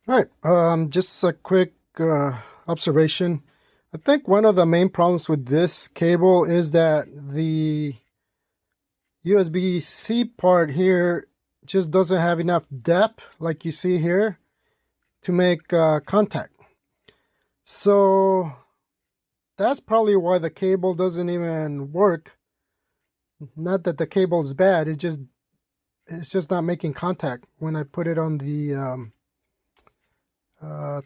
All right, just a quick observation. I think one of the main problems with this cable is that the USB-C part here just doesn't have enough depth, like you see here, to make contact. So that's probably why the cable doesn't even work. Not that the cable is bad, it's just not making contact. When I put it on the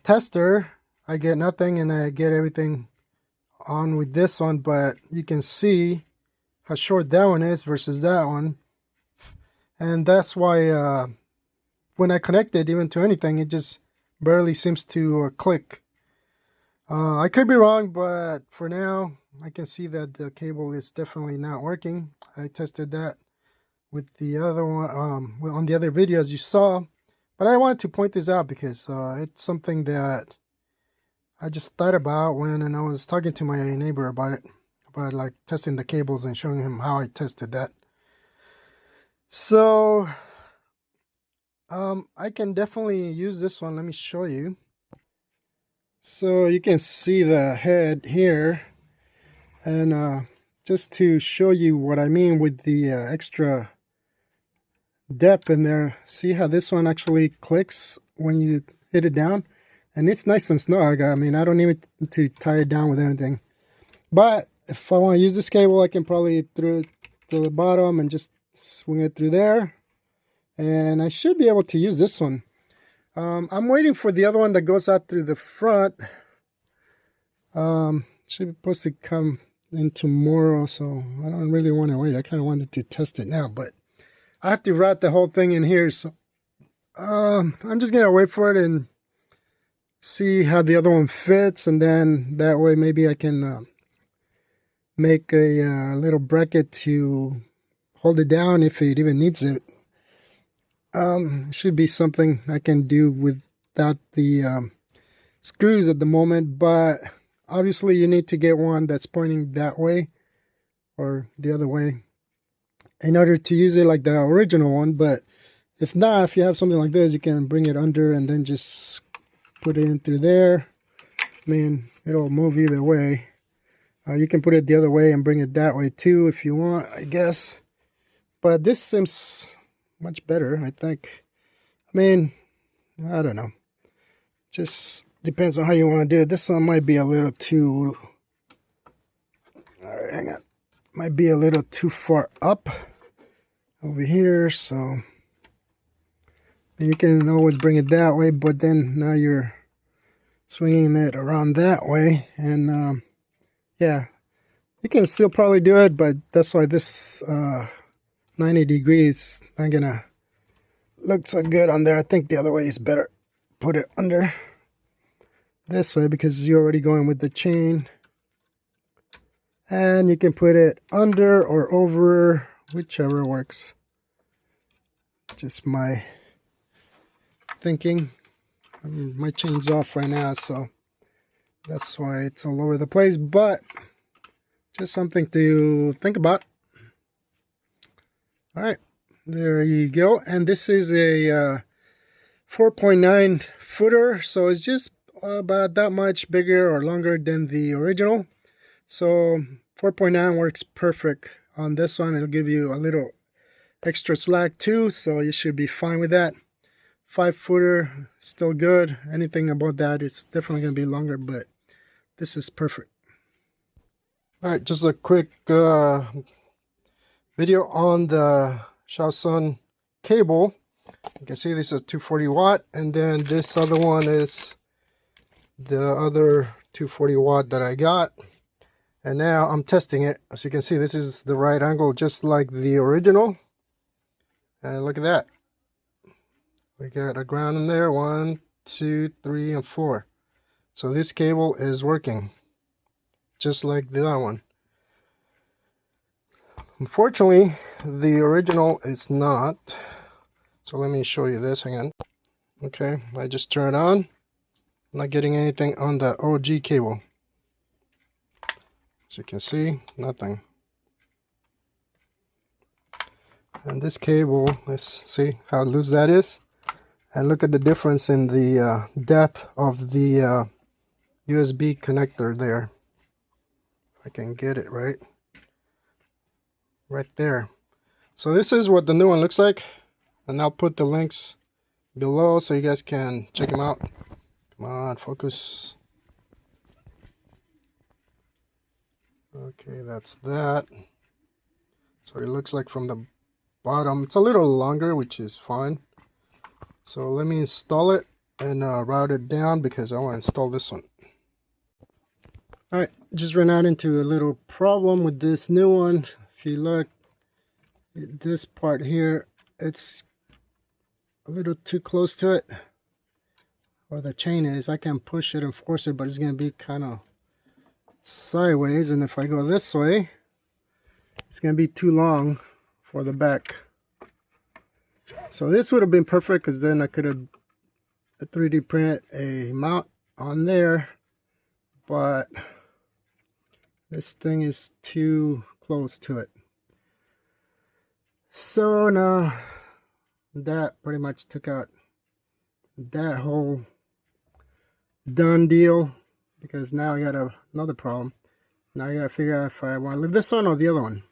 tester, I get nothing, and I get everything on with this one, but you can see how short that one is versus that one. And that's why when I connect it even to anything, it just barely seems to click. I could be wrong, but for now I can see that the cable is definitely not working. I tested that with the other one, on the other videos you saw, but I wanted to point this out because it's something that I just thought about when I was talking to my neighbor about it, about like testing the cables and showing him how I tested that. So I can definitely use this one. Let me show you. So you can see the head here, and just to show you what I mean with the extra depth in there, see how this one actually clicks when you hit it down, and it's nice and snug. I mean, I don't need to tie it down with anything. But if I want to use this cable, I can probably throw it to the bottom and just swing it through there. And I should be able to use this one. I'm waiting for the other one that goes out through the front. Should be supposed to come in tomorrow, so I don't really want to wait. I kind of wanted to test it now, but I have to route the whole thing in here. So I'm just going to wait for it and see how the other one fits. And then that way maybe I can make a little bracket to hold it down if it even needs it. Should be something I can do without the screws at the moment, but obviously you need to get one that's pointing that way or the other way in order to use it like the original one. But if not, if you have something like this, you can bring it under and then just put it in through there. I mean, it'll move either way. You can put it the other way and bring it that way too if you want, I guess. But this seems much better, I think. I mean, I don't know. Just depends on how you want to do it. This one might be a little too... Alright, hang on. Might be a little too far up over here, so... You can always bring it that way, but then now you're swinging it around that way. And, yeah. You can still probably do it, but that's why this 90 degrees not gonna look so good on there. I think the other way is better. Put it under this way because you're already going with the chain. And you can put it under or over, whichever works. Just my thinking. My chain's off right now, so that's why it's all over the place, but just something to think about. All right, there you go. And this is a 4.9 footer, so it's just about that much bigger or longer than the original. So 4.9 works perfect on this one. It'll give you a little extra slack too, so you should be fine with that. 5-footer, still good. Anything about that, it's definitely going to be longer, but this is perfect. All right, just a quick video on the Shaosun cable. You can see this is 240 watt, and then this other one is the other 240 watt that I got. And now I'm testing it. As you can see, this is the right angle, just like the original. And look at that. We got a ground in there, 1, 2, 3, and 4. So this cable is working, just like the other one. Unfortunately, the original is not. So let me show you this. Hang on. Okay, I just turn it on. I'm not getting anything on the OG cable. As you can see, nothing. And this cable, let's see how loose that is. And look at the difference in the depth of the USB connector there. If I can get it right there. So this is what the new one looks like, and I'll put the links below so you guys can check them out. Come on, focus. Okay, that's that. So it looks like from the bottom. It's a little longer, which is fine. So let me install it and route it down because I want to install this one. Alright, just ran out into a little problem with this new one. If you look, this part here, it's a little too close to it. Or the chain is. I can push it and force it, but it's going to be kind of sideways. And if I go this way, it's going to be too long for the back. So this would have been perfect because then I could have 3D printed a mount on there. But this thing is too close to it. So now that pretty much took out that whole done deal, because now I got another problem. Now I gotta figure out if I want to leave this one or the other one.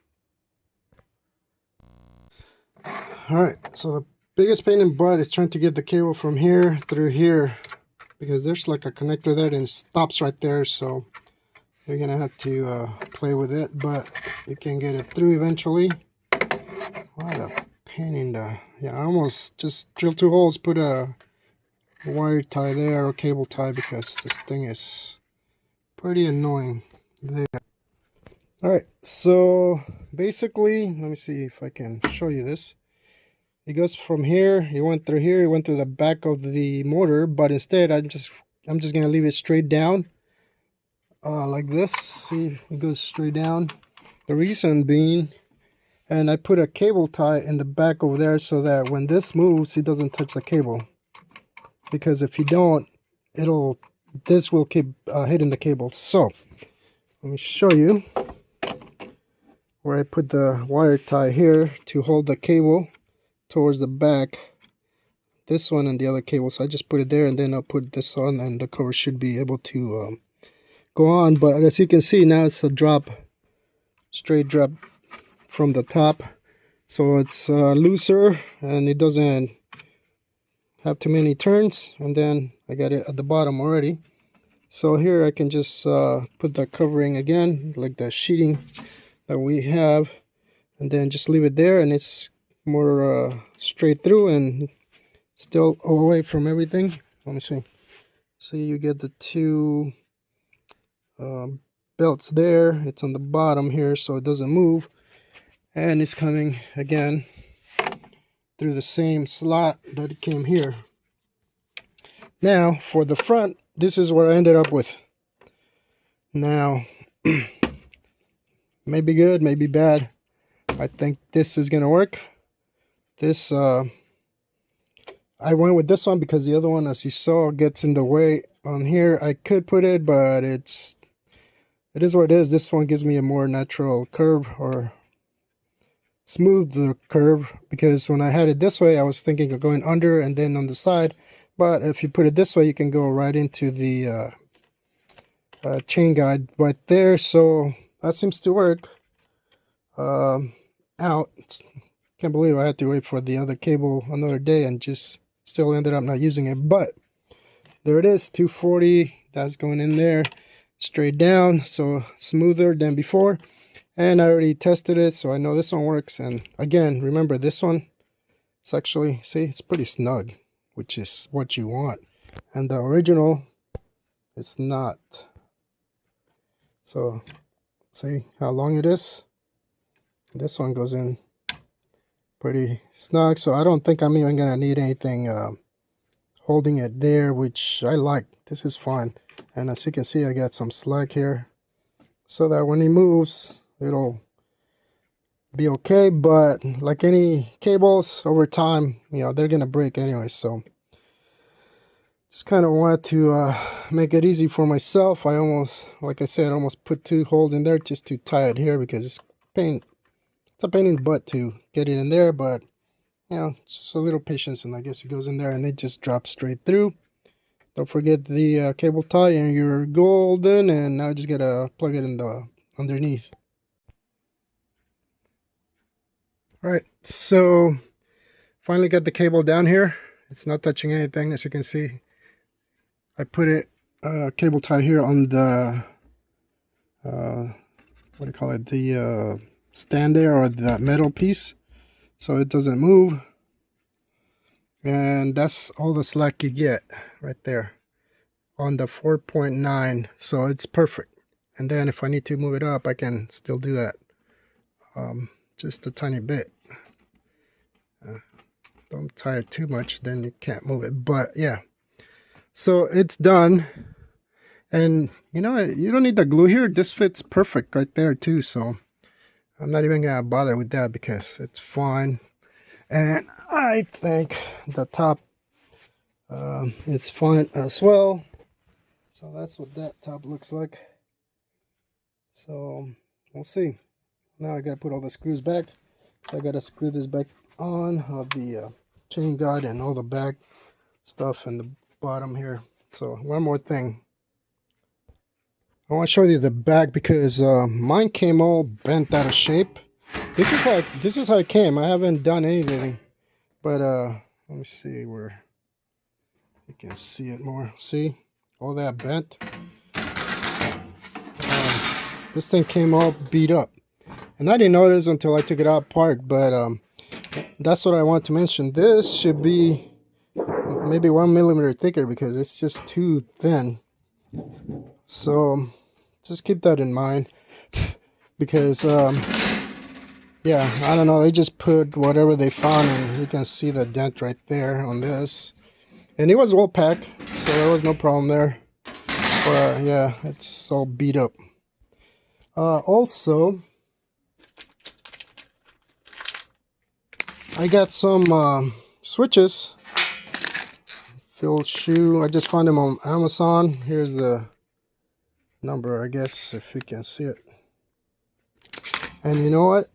Alright, so the biggest pain in the butt is trying to get the cable from here through here, because there's like a connector there and it stops right there, so you're gonna have to play with it, but you can get it through eventually. What a pain in the... Yeah, I almost just drilled 2 holes, put a wire tie there or cable tie, because this thing is pretty annoying there. Alright, so basically, let me see if I can show you this. It goes from here, it went through here, it went through the back of the motor, but instead I'm just gonna leave it straight down like this. See, it goes straight down. The reason being, and I put a cable tie in the back over there so that when this moves, it doesn't touch the cable. Because if you don't, this will keep hitting the cable. So let me show you where I put the wire tie here to hold the cable towards the back. This one and the other cable. So I just put it there, and then I'll put this on, and the cover should be able to go on. But as you can see, now it's a drop, straight drop from the top. So it's looser and it doesn't have too many turns, and then I got it at the bottom already. So here I can just put the covering again, like the sheeting that we have, and then just leave it there, and it's more straight through and still away from everything. Let me see. See, you get the 2 belts there. It's on the bottom here, so it doesn't move, and it's coming again through the same slot that it came here. Now for the front, this is what I ended up with. Now maybe good, maybe bad. I think this is gonna work. This I went with this one because the other one, as you saw, gets in the way on here. I could put it, but it is what it is. This one gives me a more natural curve, or smoother curve, because when I had it this way I was thinking of going under and then on the side, but if you put it this way you can go right into the chain guide right there. So that seems to work out. Can't believe I had to wait for the other cable another day and just still ended up not using it, but there it is, 240. That's going in there straight down, so smoother than before. And I already tested it, so I know this one works. And again, remember, this one, it's actually, see, it's pretty snug, which is what you want. And the original, it's not. So see how long it is? This one goes in pretty snug, so I don't think I'm even gonna need anything holding it there, which I like. This is fine. And as you can see, I got some slack here so that when it moves, it'll be okay. But like any cables, over time, they're gonna break anyway. So just kind of wanted to make it easy for myself. I almost, like I said, almost put 2 holes in there just to tie it here, because it's a pain in the butt to get it in there. But you know, just a little patience, and I guess it goes in there and it just drops straight through. Don't forget the cable tie, and you're golden. And now I just gotta plug it in the underneath. All right, so finally got the cable down here. It's not touching anything, as you can see. I put it cable tie here on the what do you call it, the stand there, or the metal piece, so it doesn't move. And that's all the slack you get right there on the 4.9, so it's perfect. And then if I need to move it up, I can still do that, just a tiny bit. Don't tie it too much, then you can't move it. But yeah, so it's done. And you know, you don't need the glue here. This fits perfect right there too, so I'm not even gonna bother with that because it's fine. And I think the top is fine as well. So that's what that top looks like. So we'll see. Now I gotta put all the screws back. So I gotta screw this back on of the chain guide and all the back stuff in the bottom here. So one more thing. I want to show you the back because mine came all bent out of shape. This is how it came. I haven't done anything, but let me see where you can see it more. See all that bent. This thing came all beat up, and I didn't notice until I took it out apart. But that's what I want to mention. This should be maybe 1 millimeter thicker because it's just too thin. So just keep that in mind, because yeah, I don't know, they just put whatever they found, and you can see the dent right there on this, and it was well packed, so there was no problem there. But yeah, it's all beat up. Also, I got some switches, Phil shoe. I just found them on Amazon. Here's the number, I guess, if you can see it. And you know what?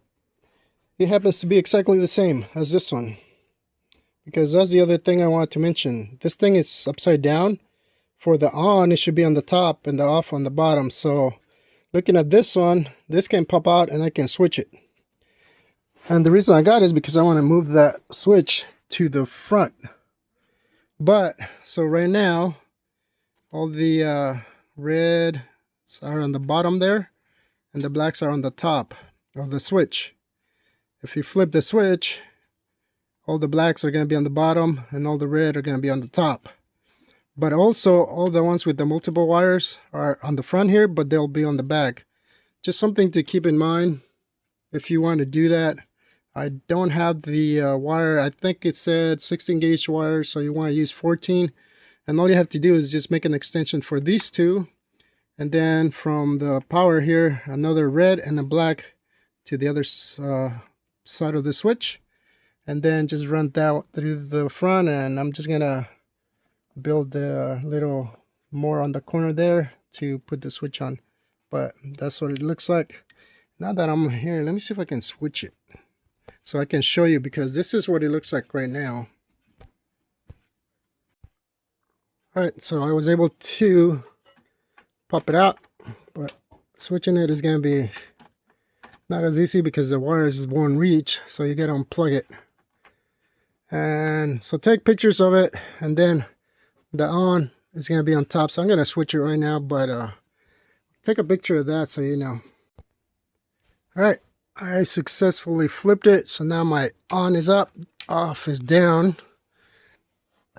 It happens to be exactly the same as this one. Because that's the other thing I wanted to mention. This thing is upside down. For the on, it should be on the top and the off on the bottom. So looking at this one, this can pop out and I can switch it. And the reason I got it is because I want to move that switch to the front. But, so right now, all the red are on the bottom there, and the blacks are on the top of the switch. If you flip the switch, all the blacks are going to be on the bottom and all the red are going to be on the top. But also all the ones with the multiple wires are on the front here, but they'll be on the back. Just something to keep in mind if you want to do that. I don't have the wire. I think it said 16 gauge wire, so you want to use 14. And all you have to do is just make an extension for these two. And then from the power here, another red and a black to the other side of the switch. And then just run that through the front. And I'm just going to build a little more on the corner there to put the switch on. But that's what it looks like. Now that I'm here, let me see if I can switch it, so I can show you, because this is what it looks like right now. Alright, so I was able to pop it out, but switching it is going to be not as easy because the wires won't reach, so you got to unplug it. And so take pictures of it, and then the on is going to be on top. So I'm going to switch it right now, but take a picture of that so you know. Alright, I successfully flipped it, so now my on is up, off is down,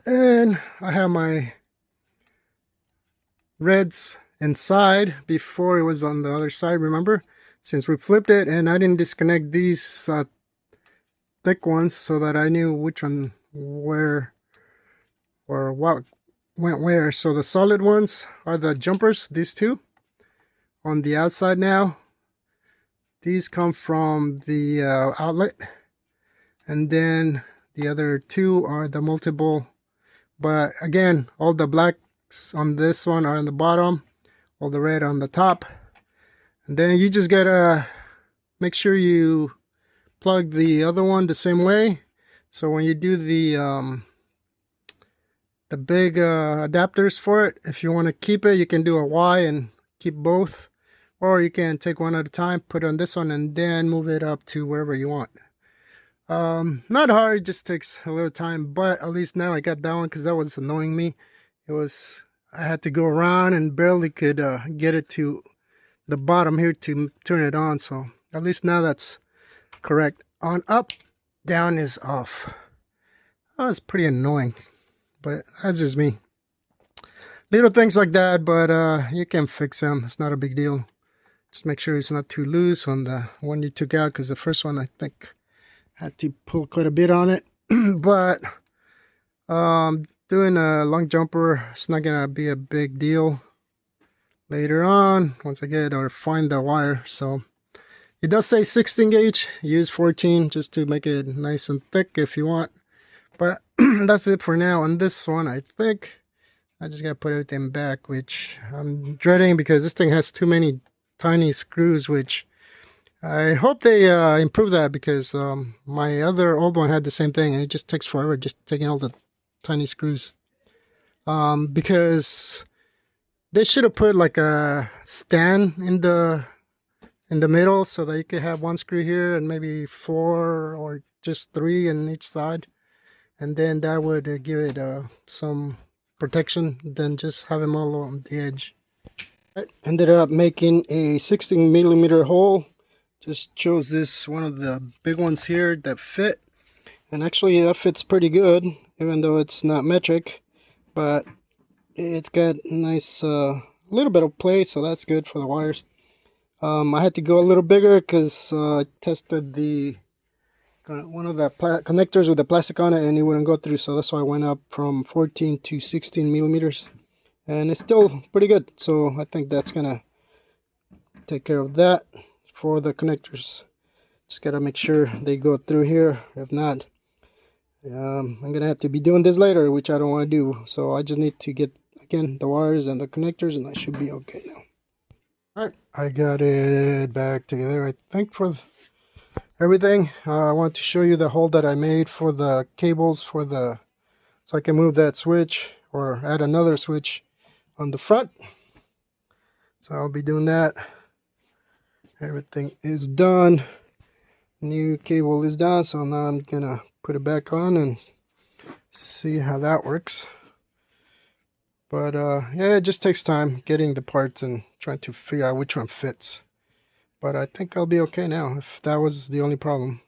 and I have my reds inside. Before it was on the other side, remember, since we flipped it, and I didn't disconnect these thick ones so that I knew which one where or what went where. So the solid ones are the jumpers, these two on the outside. Now these come from the outlet, and then the other two are the multiple. But again, all the blacks on this one are on the bottom, all the red on the top. And then you just gotta make sure you plug the other one the same way. So when you do the big adapters for it, if you want to keep it, you can do a Y and keep both, or you can take one at a time, put on this one, and then move it up to wherever you want. Not hard, just takes a little time, but at least now I got that one because that was annoying me. I had to go around and barely could get it to the bottom here to turn it on. So at least now that's correct. On up, down is off. Oh, it's pretty annoying, but that's just me. Little things like that, but you can fix them. It's not a big deal. Just make sure it's not too loose on the one you took out, because the first one I think had to pull quite a bit on it. But doing a long jumper, it's not gonna be a big deal later on once I get or find the wire. So it does say 16 gauge, use 14 just to make it nice and thick if you want. But that's it for now. On this one, I think I just gotta put everything back, which I'm dreading because this thing has too many tiny screws, which I hope they improve that, because my other old one had the same thing and it just takes forever just taking all the tiny screws. Because they should have put like a stand in the middle so that you could have one screw here and maybe 4 or just 3 in each side, and then that would give it some protection than just have them all on the edge. I ended up making a 16mm hole. Just chose this one of the big ones here that fit, and actually that fits pretty good, even though it's not metric, but it's got a nice little bit of play, so that's good for the wires. I had to go a little bigger because I tested one of the connectors with the plastic on it and it wouldn't go through, so that's why I went up from 14 to 16mm, and it's still pretty good. So I think that's gonna take care of that for the connectors. Just gotta make sure they go through here. If not, I'm gonna have to be doing this later, which I don't want to do. So I just need to get, again, the wires and the connectors, and I should be okay now. Alright, I got it back together, I think, for everything. I want to show you the hole that I made for the cables so I can move that switch or add another switch on the front. So I'll be doing that. Everything is done. New cable is done, so now I'm gonna put it back on and see how that works. But yeah, it just takes time getting the parts and trying to figure out which one fits. But I think I'll be okay now, if that was the only problem.